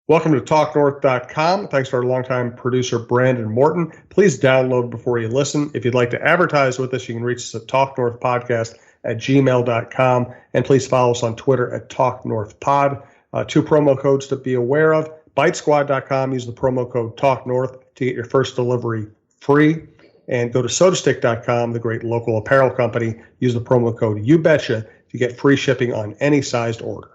Welcome to TalkNorth.com. Thanks to our longtime producer, Brandon Morton. Please download before you listen. If you'd like to advertise with us, you can reach us at talknorthpodcast@gmail.com. And please follow us on Twitter at TalkNorthPod. Two promo codes to be aware of. BiteSquad.com. Use the promo code TalkNorth to get your first delivery free. And go to SodaStick.com, the great local apparel company. Use the promo code YouBetcha to get free shipping on any sized order.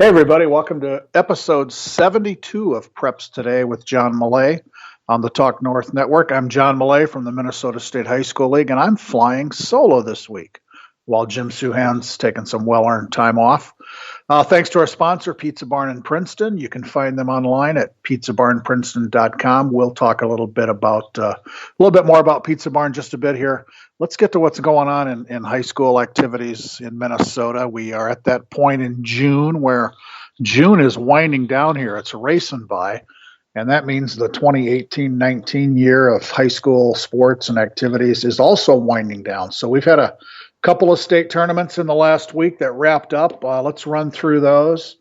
Hey, everybody. Welcome to episode 72 of Preps Today with John Millea on the Talk North Network. I'm John Millea from the Minnesota State High School League, and I'm flying solo this week while Jim Suhan's taking some well-earned time off. Thanks to our sponsor, Pizza Barn in Princeton. You can find them online at pizzabarnprinceton.com. We'll talk a little bit more about Pizza Barn just a bit here. Let's get to what's going on in high school activities in Minnesota. We are at that point in June where June is winding down here. It's racing by, and that means the 2018-19 year of high school sports and activities is also winding down. So we've had a couple of state tournaments in the last week that wrapped up. Let's run through those.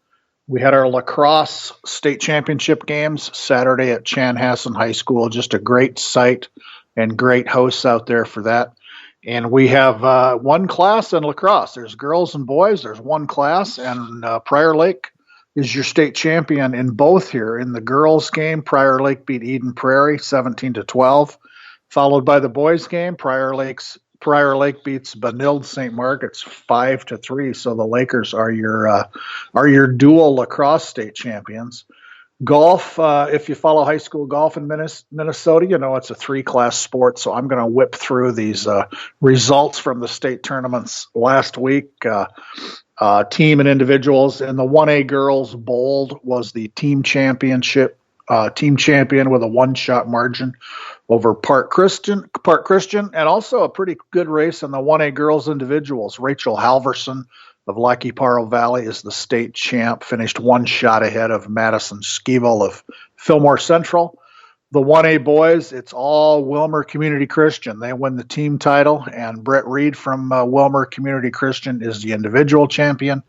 We had our lacrosse state championship games Saturday at Chanhassen High School. Just a great site and great hosts out there for that. And we have one class in lacrosse. There's girls and boys. There's one class, and Prior Lake is your state champion in both here. In the girls' game, Prior Lake beat Eden Prairie 17-12, followed by the boys' game. Prior Lake beats Benilde St. Margaret's 5-3. So the Lakers are your dual lacrosse state champions. Golf, if you follow high school golf in Minnesota, you know it's a three-class sport, so I'm going to whip through these results from the state tournaments last week. Team and individuals. In the 1A girls, Bold was the team champion with a one-shot margin over Park Christian, and also a pretty good race in the 1A girls individuals. Rachel Halverson of Lac Paro Valley is the state champ, finished one shot ahead of Madison Skeevel of Fillmore Central. The 1A boys, it's all Wilmer Community Christian. They win the team title, and Brett Reed from Wilmer Community Christian is the individual champion.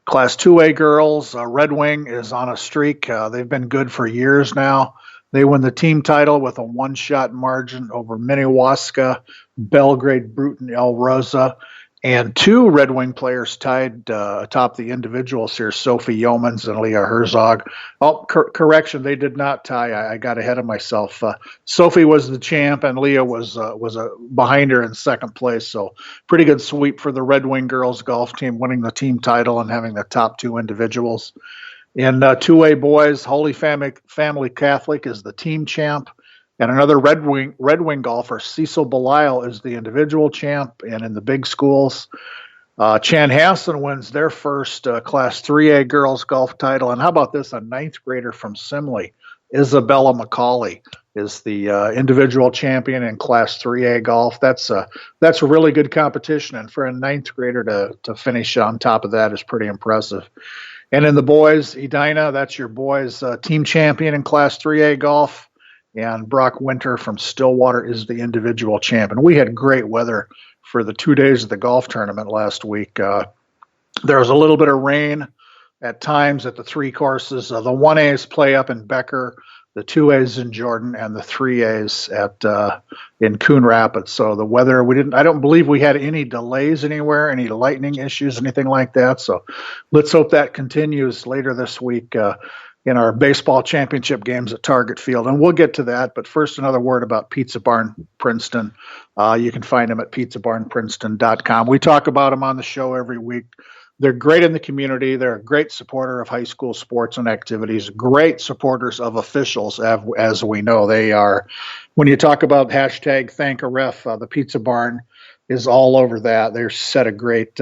Class 2A girls, Red Wing is on a streak. They've been good for years now. They win the team title with a one-shot margin over Minnewaska, Belgrade, Bruton, El Rosa. And two Red Wing players tied atop the individuals here, Sophie Yeomans and Leah Herzog. Oh, correction, they did not tie. I got ahead of myself. Sophie was the champ, and Leah was behind her in second place. So pretty good sweep for the Red Wing girls golf team, winning the team title and having the top two individuals. In 2A boys, Holy Family Catholic is the team champ. And another Red Wing golfer, Cecil Belial, is the individual champ. And in the big schools, Chanhassen wins their first Class 3A girls golf title. And how about this? A ninth grader from Simley, Isabella McCauley, is the individual champion in Class 3A golf. That's a really good competition. And for a ninth grader to finish on top of that is pretty impressive. And in the boys, Edina, that's your boys team champion in Class 3A golf. And Brock Winter from Stillwater is the individual champion. We had great weather for the 2 days of the golf tournament last week. There was a little bit of rain at times at the three courses. The 1As play up in Becker, the 2As in Jordan, and the 3As in Coon Rapids. So the weather, I don't believe we had any delays anywhere, any lightning issues, anything like that. So let's hope that continues later this week. in our baseball championship games at Target Field. And we'll get to that. But first, another word about Pizza Barn Princeton. You can find them at pizzabarnprinceton.com. We talk about them on the show every week. They're great in the community. They're a great supporter of high school sports and activities, great supporters of officials, as we know. They are, when you talk about hashtag thank a ref, the Pizza Barn is all over that. They're set a great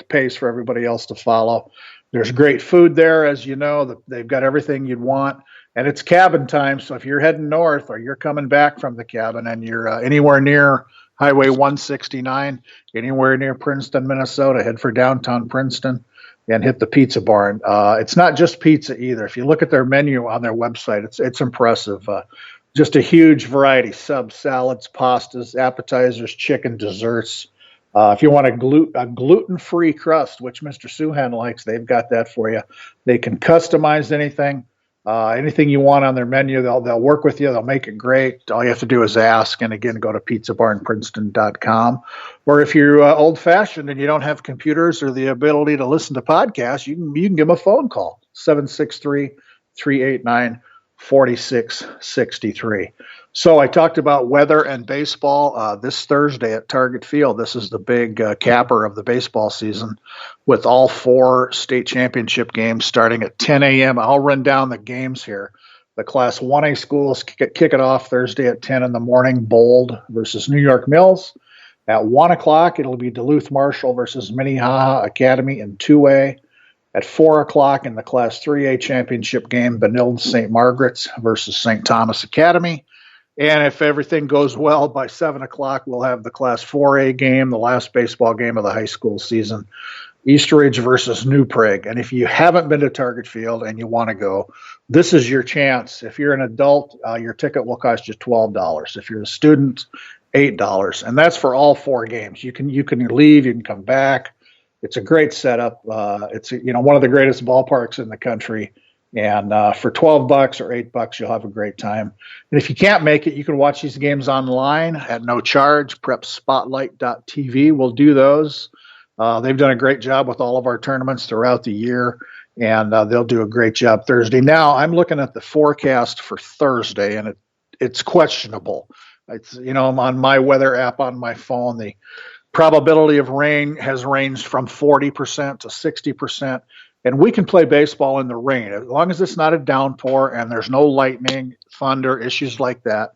pace for everybody else to follow. There's great food there, as you know. They've got everything you'd want. And it's cabin time, so if you're heading north or you're coming back from the cabin and you're anywhere near Highway 169, anywhere near Princeton, Minnesota, head for downtown Princeton and hit the Pizza Barn. It's not just pizza either. If you look at their menu on their website, it's impressive. Just a huge variety: subs, salads, pastas, appetizers, chicken, desserts. If you want a gluten-free crust, which Mr. Suhan likes, they've got that for you. They can customize anything. Anything you want on their menu, they'll work with you. They'll make it great. All you have to do is ask. And again, go to pizzabarnprinceton.com. Or if you're old-fashioned and you don't have computers or the ability to listen to podcasts, you can give them a phone call, 763-389-4663. So I talked about weather and baseball this Thursday at Target Field. This is the big capper of the baseball season with all 4 state championship games starting at 10 a.m. I'll run down the games here. The Class 1A schools kick it off Thursday at 10 in the morning, Bold versus New York Mills. At 1 o'clock, it'll be Duluth Marshall versus Minnehaha Academy in 2A. At 4 o'clock in the Class 3A championship game, Benilde St. Margaret's versus St. Thomas Academy. And if everything goes well, by 7 o'clock, we'll have the Class 4A game, the last baseball game of the high school season, Eastridge versus New Prague. And if you haven't been to Target Field and you want to go, this is your chance. If you're an adult, your ticket will cost you $12. If you're a student, $8. And that's for all 4 games. You can leave, you can come back. It's a great setup. It's one of the greatest ballparks in the country. And for $12 or $8, you'll have a great time. And if you can't make it, you can watch these games online at no charge. PrepSpotlight.tv will do those. They've done a great job with all of our tournaments throughout the year, and they'll do a great job Thursday. Now, I'm looking at the forecast for Thursday, and it's questionable. It's on my weather app on my phone, the probability of rain has ranged from 40% to 60%. And we can play baseball in the rain as long as it's not a downpour and there's no lightning, thunder, issues like that.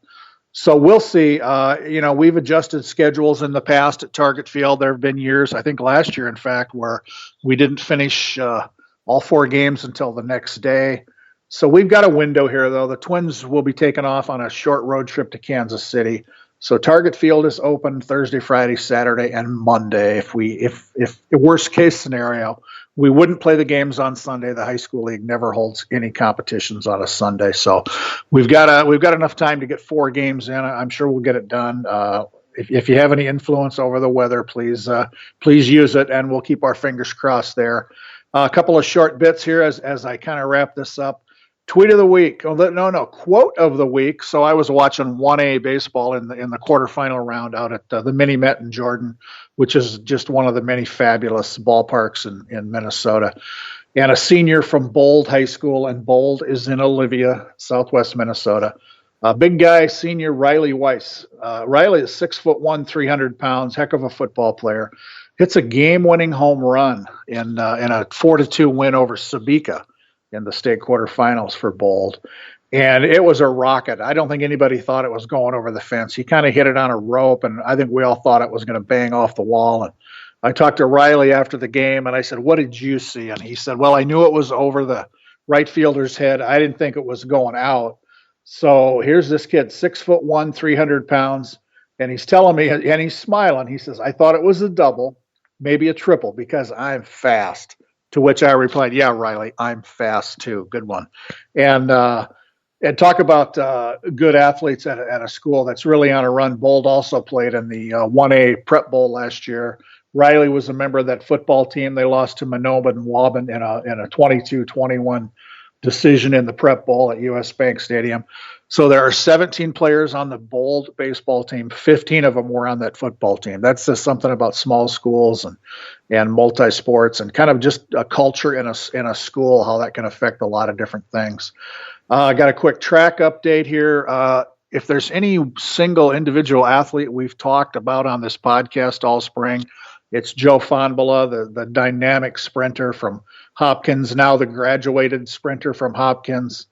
So we'll see. We've adjusted schedules in the past at Target Field. There have been years, I think last year, in fact, where we didn't finish all 4 games until the next day. So we've got a window here, though. The Twins will be taking off on a short road trip to Kansas City. So Target Field is open Thursday, Friday, Saturday, and Monday. If worst case scenario, we wouldn't play the games on Sunday. The high school league never holds any competitions on a Sunday. So we've got enough time to get 4 games in. I'm sure we'll get it done. If you have any influence over the weather, please use it, and we'll keep our fingers crossed there. A couple of short bits here as I kind of wrap this up. Tweet of the week. Quote of the week. So I was watching 1A baseball in the quarterfinal round out at the Mini Met in Jordan, which is just one of the many fabulous ballparks in Minnesota. And a senior from Bold High School, and Bold is in Olivia, southwest Minnesota. Big guy, senior Riley Weiss. Riley is 6'1", 300 pounds, heck of a football player. Hits a game-winning home run in a 4-2 win over Sabika in the state quarterfinals for Bold. And it was a rocket. I don't think anybody thought it was going over the fence. He kind of hit it on a rope, and I think we all thought it was going to bang off the wall. And I talked to Riley after the game, and I said, "What did you see?" And he said, "Well, I knew it was over the right fielder's head. I didn't think it was going out." So here's this kid, 6'1", 300 pounds, and he's telling me, and he's smiling. He says, "I thought it was a double, maybe a triple, because I'm fast." To which I replied, "Yeah, Riley, I'm fast too." Good one. And talk about good athletes at a school that's really on a run. Bold also played in the 1A Prep Bowl last year. Riley was a member of that football team. They lost to Manobin and Waban in a 22-21 decision in the Prep Bowl at US Bank Stadium. So there are 17 players on the Bold baseball team. 15 of them were on that football team. That says something about small schools and multi-sports and kind of just a culture in a school, how that can affect a lot of different things. I got a quick track update here. If there's any single individual athlete we've talked about on this podcast all spring, it's Joe Fonbala, the dynamic sprinter from Hopkins, now the graduated sprinter from Hopkins.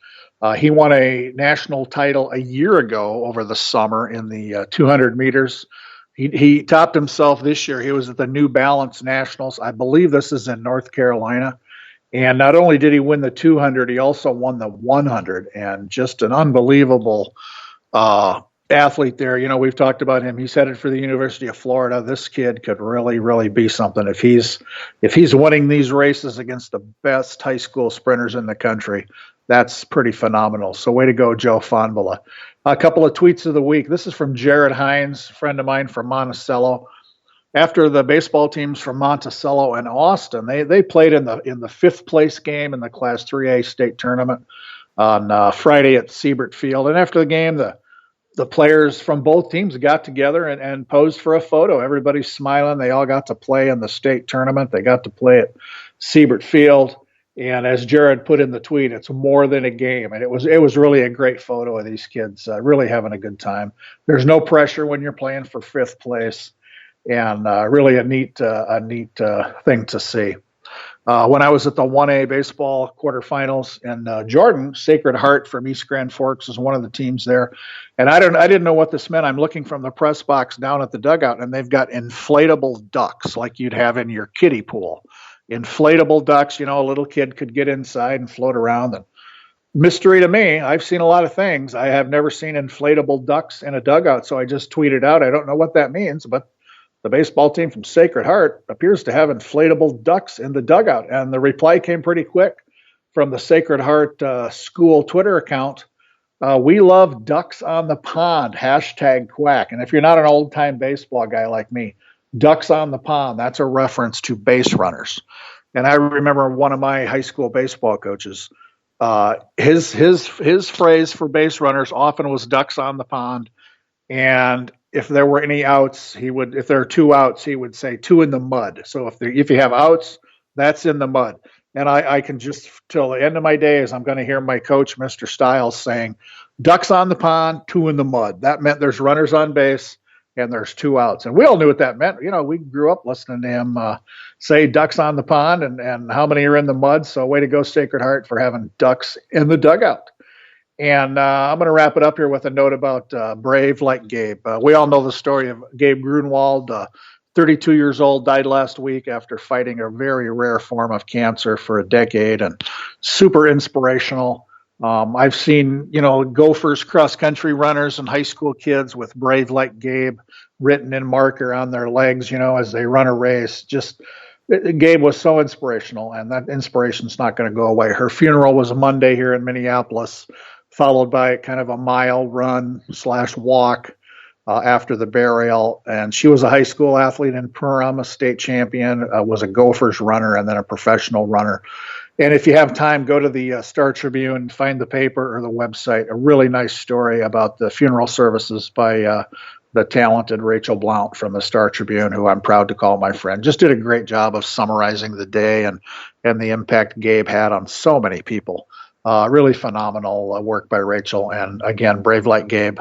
He won a national title a year ago over the summer in the 200 meters. He topped himself this year. He was at the New Balance Nationals. I believe this is in North Carolina. And not only did he win the 200, he also won the 100. And just an unbelievable athlete there. You know, we've talked about him. He's headed for the University of Florida. This kid could really, really be something if he's winning these races against the best high school sprinters in the country. That's pretty phenomenal. So way to go, Joe Fonbala. A couple of tweets of the week. This is from Jared Hines, a friend of mine from Monticello. After the baseball teams from Monticello and Austin, they played in the fifth place game in the Class 3A state tournament on Friday at Siebert Field. And after the game, the players from both teams got together and posed for a photo. Everybody's smiling. They all got to play in the state tournament. They got to play at Siebert Field. And as Jared put in the tweet, it's more than a game. And it was really a great photo of these kids really having a good time. There's no pressure when you're playing for fifth place, and really a neat thing to see. When I was at the 1A baseball quarterfinals in Jordan, Sacred Heart from East Grand Forks is one of the teams there. And I didn't know what this meant. I'm looking from the press box down at the dugout, and they've got inflatable ducks like you'd have in your kiddie pool. Inflatable ducks, you know, a little kid could get inside and float around. And mystery to me, I've seen a lot of things. I have never seen inflatable ducks in a dugout, so I just tweeted out, I don't know what that means, but the baseball team from Sacred Heart appears to have inflatable ducks in the dugout. And the reply came pretty quick from the Sacred Heart school Twitter account. We love ducks on the pond, #quack. And if you're not an old-time baseball guy like me, ducks on the pond, that's a reference to base runners. And I remember one of my high school baseball coaches, his phrase for base runners often was ducks on the pond. And if there were any outs, if there are two outs, he would say two in the mud. So if you have outs, that's in the mud. And I can just, till the end of my days, I'm going to hear my coach, Mr. Stiles, saying, ducks on the pond, two in the mud. That meant there's runners on base and there's two outs. And we all knew what that meant. You know, we grew up listening to him say ducks on the pond and how many are in the mud. So way to go, Sacred Heart, for having ducks in the dugout. And I'm going to wrap it up here with a note about Brave Like Gabe. We all know the story of Gabe Grunwald, 32 years old, died last week after fighting a very rare form of cancer for a decade, and super inspirational. I've seen, Gophers cross-country runners and high school kids with Brave Like Gabe written in marker on their legs, as they run a race. Gabe was so inspirational, and that inspiration's not going to go away. Her funeral was a Monday here in Minneapolis, followed by kind of a mile run/walk after the burial. And she was a high school athlete in Panorama, state champion, was a Gophers runner, and then a professional runner. And if you have time, go to the Star Tribune, find the paper or the website. A really nice story about the funeral services by the talented Rachel Blount from the Star Tribune, who I'm proud to call my friend. Just did a great job of summarizing the day and the impact Gabe had on so many people. Really phenomenal work by Rachel. And again, Brave Like Gabe,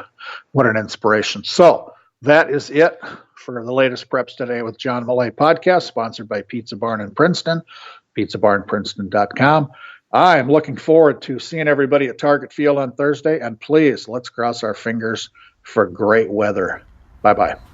what an inspiration. So that is it for the latest Preps Today with John Millea podcast, sponsored by Pizza Barn in Princeton, pizzabarnprinceton.com. I'm looking forward to seeing everybody at Target Field on Thursday. And please, let's cross our fingers for great weather. Bye-bye.